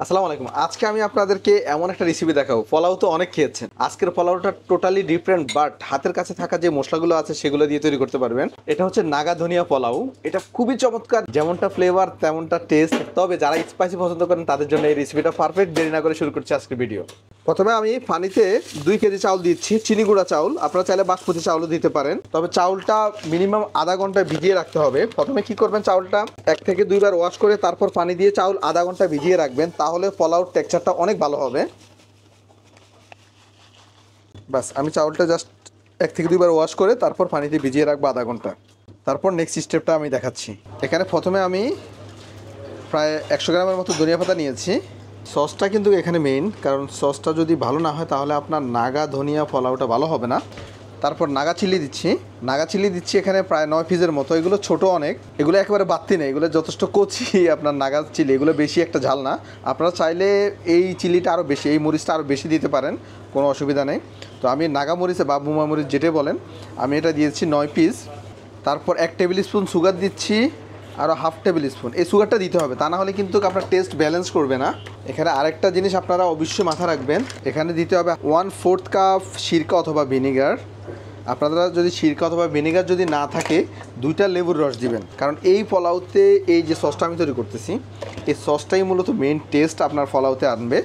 আসসালামু আলাইকুম। আজকে আমি আপনাদেরকে এমন একটা রেসিপি দেখাবো। পোলাও তো অনেক খেয়েছেন। আজকের পোলাওটা টোটালি ডিফারেন্ট, বাট হাতের কাছে থাকা যে মশলাগুলো আছে সেগুলো দিয়ে তৈরি করতে পারবেন। এটা হচ্ছে নাগা ধনিয়া পোলাও। এটা খুবই চমৎকার, যেমনটা ফ্লেভার তেমনটা টেস্ট। তবে যারা স্পাইসি পছন্দ করেন তাদের জন্য এই রেসিপিটা পারফেক্ট। দেরি না করে শুরু করছি আজকের ভিডিও। প্রথমে আমি পানিতে 2 কেজি চাউল দিচ্ছি, চিনি গুঁড়া চাউল। আপনারা চাইলে বাসমতি চাউলও দিতে পারেন, তবে চাউলটা মিনিমাম আধা ঘন্টা ভিজিয়ে রাখতে হবে। প্রথমে কি করবেন, চাউলটা 1 থেকে 2 বার ওয়াশ করে তারপর পানি দিয়ে চাউল আধা ঘন্টা ভিজিয়ে রাখবেন, তাহলে পোলাওর টেক্সচারটা অনেক ভালো হবে। বাস, আমি চাউলটা জাস্ট 1 থেকে 2 বার ওয়াশ করে তারপর পানিতে ভিজিয়ে রাখবো আধা ঘন্টা। তারপর নেক্সট স্টেপটা আমি দেখাচ্ছি। এখানে প্রথমে আমি প্রায় 100 গ্রামের মতো ধনিয়া পাতা নিয়েছি। সসটা কিন্তু এখানে মেইন, কারণ সসটা যদি ভালো না হয় তাহলে আপনার নাগা ধনিয়া পোলাওটা ভালো হবে না। তারপর নাগা চিলি দিচ্ছি এখানে প্রায় 9 পিসের মতো। এগুলো ছোট অনেক, এগুলো একেবারে বাড়তি নেই, এগুলো যথেষ্ট কচি। আপনার নাগা চিলি এগুলো বেশি একটা ঝাল না। আপনারা চাইলে এই চিলিটা আরও বেশি, এই মরিচটা আরও বেশি দিতে পারেন, কোনো অসুবিধা নেই। তো আমি নাগা মরিচে বা বুমা মরিচ যেটাই বলেন, আমি এটা দিয়েছি 9 পিস। তারপর 1 টেবিল স্পুন সুগার দিচ্ছি, আরও হাফ টেবিল স্পুন। এই সুগারটা দিতে হবে, তা না হলে কিন্তু আপনার টেস্ট ব্যালেন্স করবে না। এখানে আরেকটা জিনিস আপনারা অবশ্যই মাথা রাখবেন, এখানে দিতে হবে 1/4 কাপ সিরকা অথবা ভিনিগার। আপনারা যদি সিরকা অথবা ভিনিগার যদি না থাকে, 2টা লেবুর রস দিবেন, কারণ এই পোলাওতে এই যে সসটা আমি তৈরি করতেছি, এই সসটাই মূলত মেন টেস্ট আপনার পোলাওতে আনবে।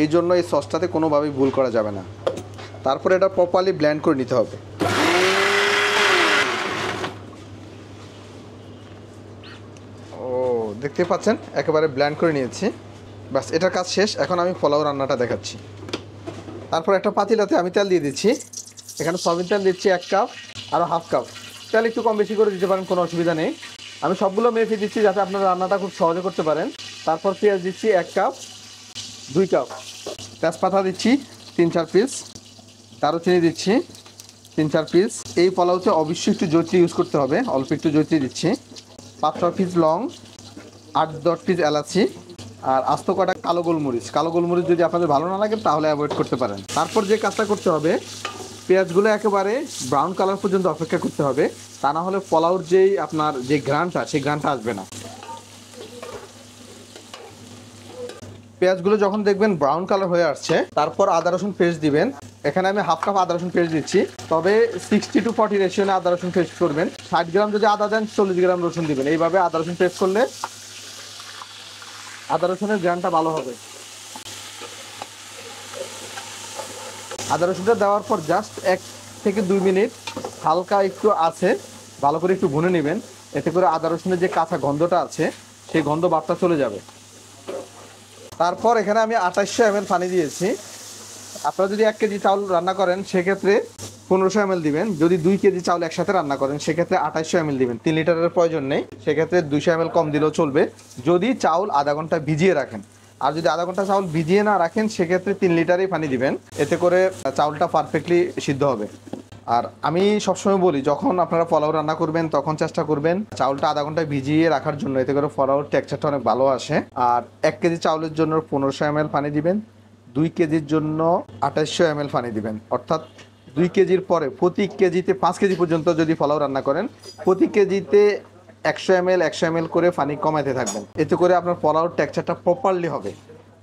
এই জন্য এই সসটাতে কোনোভাবেই ভুল করা যাবে না। তারপরে এটা প্রপারলি ব্লেন্ড করে নিতে হবে। দেখতে পাচ্ছেন একেবারে ব্লেন্ড করে নিয়েছি। বাস, এটার কাজ শেষ। এখন আমি পোলাও রান্নাটা দেখাচ্ছি। তারপর একটা পাতিলাতে আমি তেল দিয়ে দিচ্ছি। এখানে সয়াবিন তেল দিচ্ছি 1 কাপ, আরও হাফ কাপ। তেল একটু কম বেশি করে দিতে পারেন, কোনো অসুবিধা নেই। আমি সবগুলো মেপে দিচ্ছি যাতে আপনারা রান্নাটা খুব সহজে করতে পারেন। তারপর পেঁয়াজ দিচ্ছি 1 কাপ, 2 কাপ। তেজপাতা দিচ্ছি 3-4 পিস। দারুচিনি দিচ্ছি 3-4 পিস। এই পোলাওতে অবশ্যই একটু জয়িত্রী ইউজ করতে হবে, অল্প একটু জয়িত্রী দিচ্ছি। 5-6 পিস লং, 8-10 পিস এলাচি, আর আস্ত কটা কালো গোলমরিচ যদি আপনাদের ভালো না লাগে তাহলে অ্যাভয়েড করতে পারেন। তারপর যে কাজটা করতে হবে, পেঁয়াজগুলো একেবারে ব্রাউন কালার পর্যন্ত অপেক্ষা করতে হবে, তা না হলে পোলাওর যেই আপনার যে ঘ্রাণটা, সেই ঘ্রাণটা আসবে না। পেঁয়াজগুলো যখন দেখবেন ব্রাউন কালার হয়ে আসছে, তারপর আদা রসুন পেস্ট দিবেন। এখানে আমি হাফ কাপ আদা রসুন পেস্ট দিচ্ছি, তবে 60-40 রেশিওনে আদা রসুন পেস্ট করবেন। 60 গ্রাম যদি আদা দেন, 40 গ্রাম রসুন দিবেন। এইভাবে আদা রসুন পেস্ট করলে আদা রসুনের ঘ্রাণটা ভালো হবে। আদা রসুনটা দেওয়ার পর জাস্ট 1 থেকে 2 মিনিট হালকা একটু আছে ভালো করে একটু ভুনে নেবেন। এতে করে আদা রসুনের যে কাঁচা গন্ধটা আছে, সেই গন্ধ ভাবটা চলে যাবে। তারপর এখানে আমি 2800 ml পানি দিয়েছি। আপনারা যদি 1 কেজি চাউল রান্না করেন সেক্ষেত্রে 1500 ml দিবেন। যদি 2 কেজি চাউল একসাথে রান্না করেন সেক্ষেত্রে 2800 ml দিবেন। 3 লিটারের প্রয়োজন নেই, সেক্ষেত্রে 200 ml কম দিলেও চলবে, যদি চাউল আধা ঘন্টা ভিজিয়ে রাখেন। আর যদি আধা ঘন্টা চাউল ভিজিয়ে না রাখেন সেক্ষেত্রে 3 লিটারই পানি দিবেন, এতে করে চাউলটা পারফেক্টলি সিদ্ধ হবে। আর আমি সবসময় বলি, যখন আপনারা পোলাও রান্না করবেন তখন চেষ্টা করবেন চাউলটা আধা ঘন্টা ভিজিয়ে রাখার জন্য, এতে করে পোলাওর টেক্সচারটা অনেক ভালো আসে। আর 1 কেজি চাউলের জন্য 1500 ml পানি দিবেন, 2 কেজির জন্য 2800 ml পানি দিবেন। অর্থাৎ 2 কেজির পরে প্রতি কেজিতে 5 কেজি পর্যন্ত যদি পোলাও রান্না করেন, প্রতি কেজিতে 100 ml করে পানি কমাইতে থাকবেন, এতে করে আপনার পোলাওর টেক্সচারটা প্রপারলি হবে।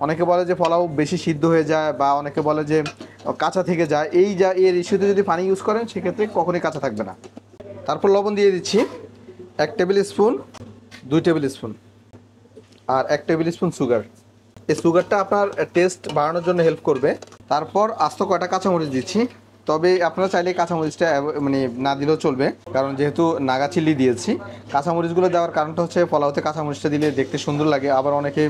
অনেকে বলে যে পোলাও বেশি সিদ্ধ হয়ে যায়, বা অনেকে বলে যে কাঁচা থেকে যায়। এই রেশিওতে যদি পানি ইউজ করেন সেক্ষেত্রে কখনোই কাঁচা থাকবে না। তারপর লবণ দিয়ে দিচ্ছি 1 টেবিল স্পুন, 2 টেবিল স্পুন, আর 1 টেবিল স্পুন সুগার। এই সুগারটা আপনার টেস্ট বাড়ানোর জন্য হেল্প করবে। তারপর আস্ত কয়টা কাঁচামরিচ দিচ্ছি, তবে আপনারা চাইলে কাঁচামরিচটা মানে না দিলেও চলবে, কারণ যেহেতু নাগা চিলি দিয়েছি। কাঁচামরিচগুলো দেওয়ার কারণটা হচ্ছে পোলাওতে কাঁচামরিচটা দিলে দেখতে সুন্দর লাগে। আবার অনেকে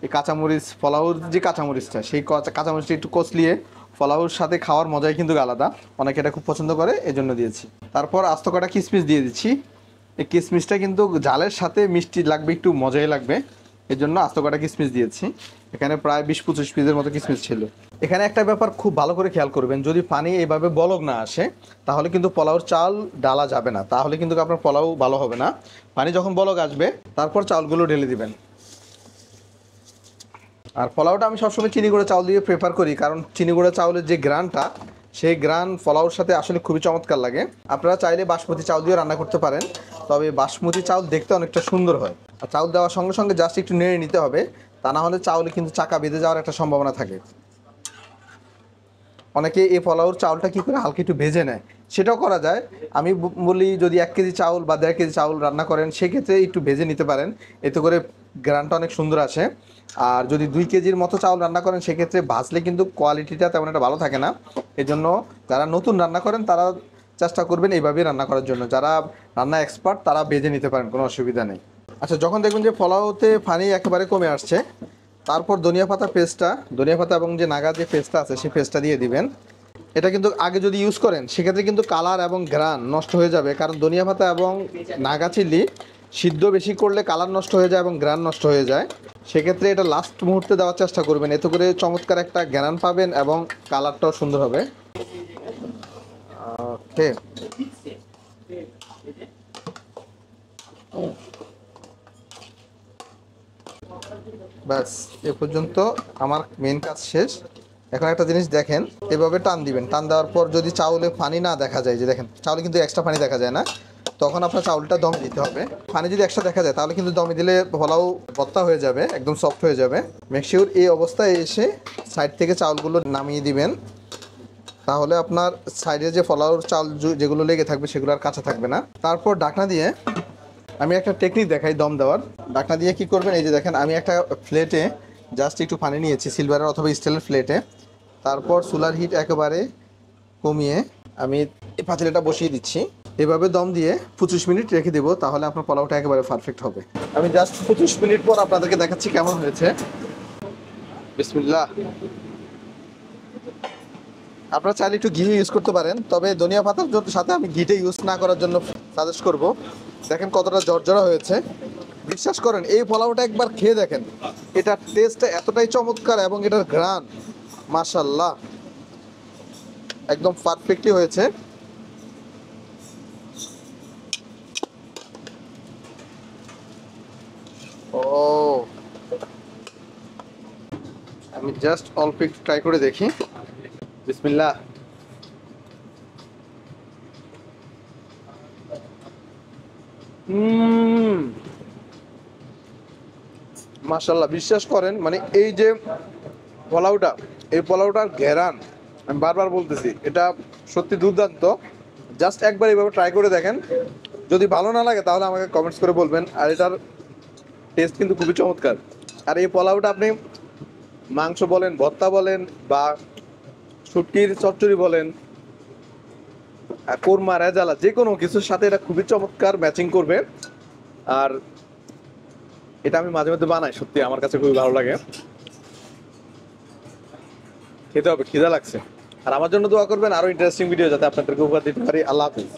এই কাঁচামরিচ, পোলাওর যে কাঁচামরিচটা, সেই কাঁচামরিচটা একটু কষলিয়ে পোলাওর সাথে খাওয়ার মজাই কিন্তু আলাদা। অনেকে এটা খুব পছন্দ করে, এজন্য দিয়েছি। তারপর আস্ত কটা কিশমিশ দিয়ে দিচ্ছি। এই কিশমিশটা কিন্তু ঝালের সাথে মিষ্টি লাগবে, একটু মজাই লাগবে, এর জন্য আস্ত কটা কিশমিশ দিয়েছি। এখানে প্রায় 20-25 পিসের মতো কিশমিশ ছিল। এখানে একটা ব্যাপার খুব ভালো করে খেয়াল করবেন, যদি পানি এইভাবে বলক না আসে তাহলে কিন্তু পোলাওর চাল ডালা যাবে না, তাহলে কিন্তু আপনার পোলাও ভালো হবে না। পানি যখন বলক আসবে তারপর চাউলগুলো ঢেলে দিবেন। আর পোলাওটা আমি সবসময় চিনি গুঁড়া চাউল দিয়ে প্রেফার করি, কারণ চিনি গুঁড়া চাউলের যে গ্রানটা, সেই গ্রান পোলাওর সাথে আসলে খুবই চমৎকার লাগে। আপনারা চাইলে বাসমতি চাউল দিয়ে রান্না করতে পারেন, তবে বাসমতি চাউল দেখতে অনেকটা সুন্দর হয়। আর চাউল দেওয়ার সঙ্গে সঙ্গে জাস্ট একটু নেড়ে নিতে হবে, তা না হলে চাউলে কিন্তু চাকা বেঁধে যাওয়ার একটা সম্ভাবনা থাকে। অনেকে এই পোলাওর চাউলটা কি করে হালকা একটু ভেজে নেয়, সেটাও করা যায়। আমি বলি যদি 1 কেজি চাউল বা 1.5 কেজি চাউল রান্না করেন সেক্ষেত্রে একটু ভেজে নিতে পারেন, এতে করে গ্রানটা অনেক সুন্দর আসে। আর যদি 2 কেজির মতো চাউল রান্না করেন সেক্ষেত্রে ভাজলে কিন্তু কোয়ালিটিটা তেমন একটা ভালো থাকে না। এজন্য যারা নতুন রান্না করেন তারা চেষ্টা করবেন এইভাবেই রান্না করার জন্য। যারা রান্না এক্সপার্ট তারা ভেজে নিতে পারেন, কোনো অসুবিধা নেই। আচ্ছা, যখন দেখবেন যে পোলাওতে পানি একেবারে কমে আসছে, তারপর ধনিয়া পাতা পেস্টটা, ধনিয়া পাতা এবং যে নাগা যে পেস্টটা আছে সেই পেস্টটা দিয়ে দিবেন। এটা কিন্তু আগে যদি ইউজ করেন সেক্ষেত্রে কিন্তু কালার এবং গ্রান নষ্ট হয়ে যাবে, কারণ ধনিয়া পাতা এবং নাগা চিলি সিদ্ধ বেশি করলে কালার নষ্ট হয়ে যায় এবং গ্রান নষ্ট হয়ে যায়। সেক্ষেত্রে এটা লাস্ট মুহূর্তে দেওয়ার চেষ্টা করবেন, এতে করে চমৎকার একটা গ্রান পাবেন এবং কালারটাও সুন্দর হবে। ওকে, ব্যাস এ পর্যন্ত আমার মেন কাজ শেষ। এখন একটা জিনিস দেখেন, এভাবে টান দিবেন, টান দেওয়ার পর যদি চাউলে পানি না দেখা যায়, যে দেখেন চাউলে কিন্তু এক্সট্রা পানি দেখা যায় না, তখন আপনার চাউলটা দম দিতে হবে। পানি যদি এক্সট্রা দেখা যায় তাহলে কিন্তু দমে দিলে পোলাও ভর্তা হয়ে যাবে, একদম সফট হয়ে যাবে। মেকশিওর এই অবস্থায় এসে সাইড থেকে চাউলগুলো নামিয়ে দিবেন, তাহলে আপনার সাইডে যে পোলাওর চাউল যেগুলো লেগে থাকবে সেগুলো আর কাঁচা থাকবে না। তারপর ঢাকনা দিয়ে আমি একটা টেকনিক দেখাই দম দেওয়ার। ঢাকনা দিয়ে কি করবেন, এই যে দেখেন আমি একটা প্লেটে জাস্ট একটু পানি নিয়েছি, সিলভারের অথবা স্টিলের প্লেটে। তারপর চুলার হিট একেবারে কমিয়ে আমি এই পাতিলাটা বসিয়ে দিচ্ছি। এভাবে দম দিয়ে 25 মিনিট রেখে দেবো, তাহলে আপনার পোলাওটা একেবারে পারফেক্ট হবে। আমি জাস্ট 25 মিনিট পর আপনাদেরকে দেখাচ্ছি কেমন হয়েছে। বিসমিল্লাহ। আপনারা চাইলে একটু ঘি ইউজ করতে পারেন, তবে ধনিয়া পাতার সাথে আমি ঘিটা ইউজ না করার জন্য সাজেস্ট করব। দেখেন কতটা জর্জরা হয়েছে। বিশ্বাস করেন এই পোলাওটা একবার খেয়ে দেখেন, এটার টেস্টটা এতটাই চমৎকার এবং এটার ঘ্রাণ মাশাআল্লাহ একদম পারফেক্টলি হয়েছে। ও, আমি জাস্ট অল্প একটু ট্রাই করে দেখি। বিসমিল্লাহ। মাশাআল্লাহ, বিশ্বাস করেন মানে এই যে পোলাওটা, এই পোলাওটার ঘেরান আমি বারবার বলতেছি, এটা সত্যি দুর্দান্ত। জাস্ট একবার এইভাবে ট্রাই করে দেখেন, যদি ভালো না লাগে তাহলে আমাকে কমেন্টস করে বলবেন। আর এটার টেস্ট কিন্তু খুবই চমৎকার। আর এই পোলাওটা আপনি মাংস বলেন, ভর্তা বলেন, বা শুটকির চচ্চড়ি বলেন, কোরমা, রেজালা, যে কোনো কিছুর সাথে এটা খুবই চমৎকার ম্যাচিং করবে। আর এটা আমি মাঝে মধ্যে বানাই, সত্যি আমার কাছে খুবই ভালো লাগে। খেতে হবে, খিদা লাগছে। আর আমার জন্য দোয়া করবেন আরো ইন্টারেস্টিং ভিডিও যাতে আপনাদেরকে উপহার দিতে পারি। আল্লাহ হাফিজ।